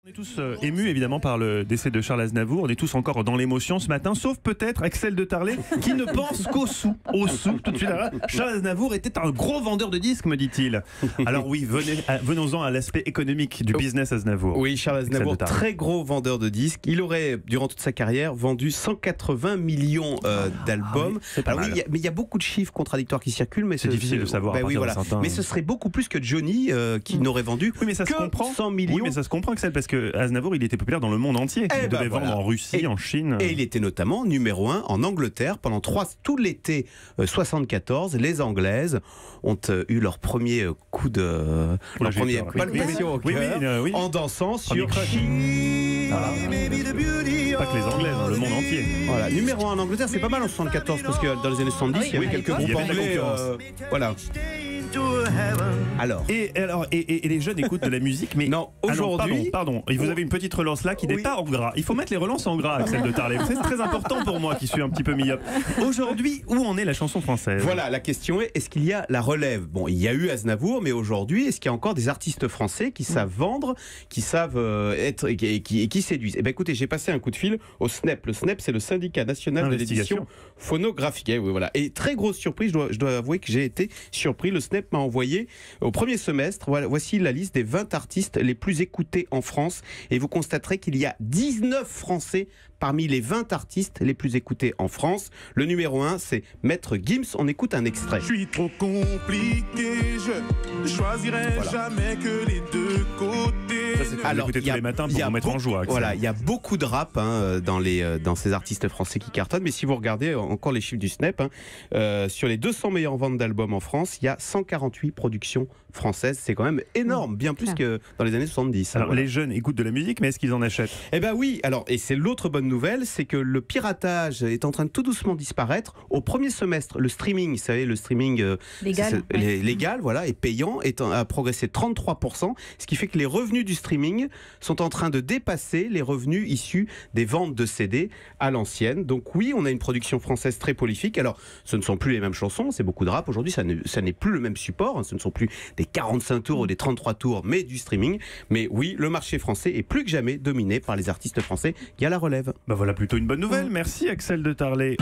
On est tous émus évidemment par le décès de Charles Aznavour, on est tous encore dans l'émotion ce matin, sauf peut-être Axel de Tarlet qui ne pense qu'au sou, tout de suite. Alors, Charles Aznavour était un gros vendeur de disques, me dit-il. Alors oui, venons-en à l'aspect économique du business Aznavour. Oui, Charles Aznavour, très gros vendeur de disques. Il aurait, durant toute sa carrière, vendu 180 millions d'albums. Ah oui, mais il y a beaucoup de chiffres contradictoires qui circulent, mais c'est difficile de savoir. Oui, voilà. Mais ce serait beaucoup plus que Johnny qui n'aurait vendu mais ça que se comprend. 100 millions. Oui, mais ça se comprend, Axel, parce que Aznavour, il était populaire dans le monde entier. Il devait vendre en Russie, en Chine. Et il était notamment numéro 1 en Angleterre pendant tout l'été 74. Les Anglaises ont eu leur premier coup de palpation au cœur en dansant sur Pas que les Anglaises, dans le monde entier. Voilà, numéro 1 en Angleterre, c'est pas mal en 74 parce que dans les années 70, il y avait quelques groupes anglais. Voilà. Et les jeunes écoutent de la musique, mais non, aujourd'hui, pardon, vous avez une petite relance là qui n'est pas en gras. Il faut mettre les relances en gras, Axel de Tarlet. C'est très important pour moi qui suis un petit peu myope. Aujourd'hui, où en est la chanson française? Voilà, la question est qu'il y a la relève? Bon, il y a eu Aznavour, mais aujourd'hui, est-ce qu'il y a encore des artistes français qui savent vendre, qui savent être et qui séduisent? Eh bien, écoutez, j'ai passé un coup de fil au SNEP. Le SNEP, c'est le syndicat national de l'édition phonographique. Oui, voilà. Et très grosse surprise, je dois avouer que j'ai été surpris. Le SNEP m'a envoyé au premier semestre, voici la liste des 20 artistes les plus écoutés en France, et vous constaterez qu'il y a 19 Français parmi les 20 artistes les plus écoutés en France. Le numéro 1, c'est Maître Gims. On écoute un extrait. Je suis trop compliqué, je choisirai jamais que les deux côtés. Ça, c'est que vous écoutez tous les matins pour vous mettre en joie. Voilà, il y a beaucoup de rap dans ces artistes français qui cartonnent, mais si vous regardez encore les chiffres du SNEP, sur les 200 meilleures ventes d'albums en France, il y a 148 productions françaises. C'est quand même énorme, bien plus que dans les années 70. Alors les jeunes écoutent de la musique, mais est-ce qu'ils en achètent? Eh bien oui, et c'est l'autre bonne nouvelle, c'est que le piratage est en train de tout doucement disparaître. Au premier semestre, le streaming, vous savez, le streaming légal, voilà, et payant, a progressé 33%, ce qui fait que les revenus du streaming sont en train de dépasser les revenus issus des ventes de CD à l'ancienne. Donc oui, on a une production française très prolifique. Alors, ce ne sont plus les mêmes chansons, c'est beaucoup de rap. Aujourd'hui, ça n'est plus le même support, ce ne sont plus des 45 tours ou des 33 tours, mais du streaming. Mais oui, le marché français est plus que jamais dominé par les artistes français qui a la relève. Voilà plutôt une bonne nouvelle. Merci Axel de Tarlet.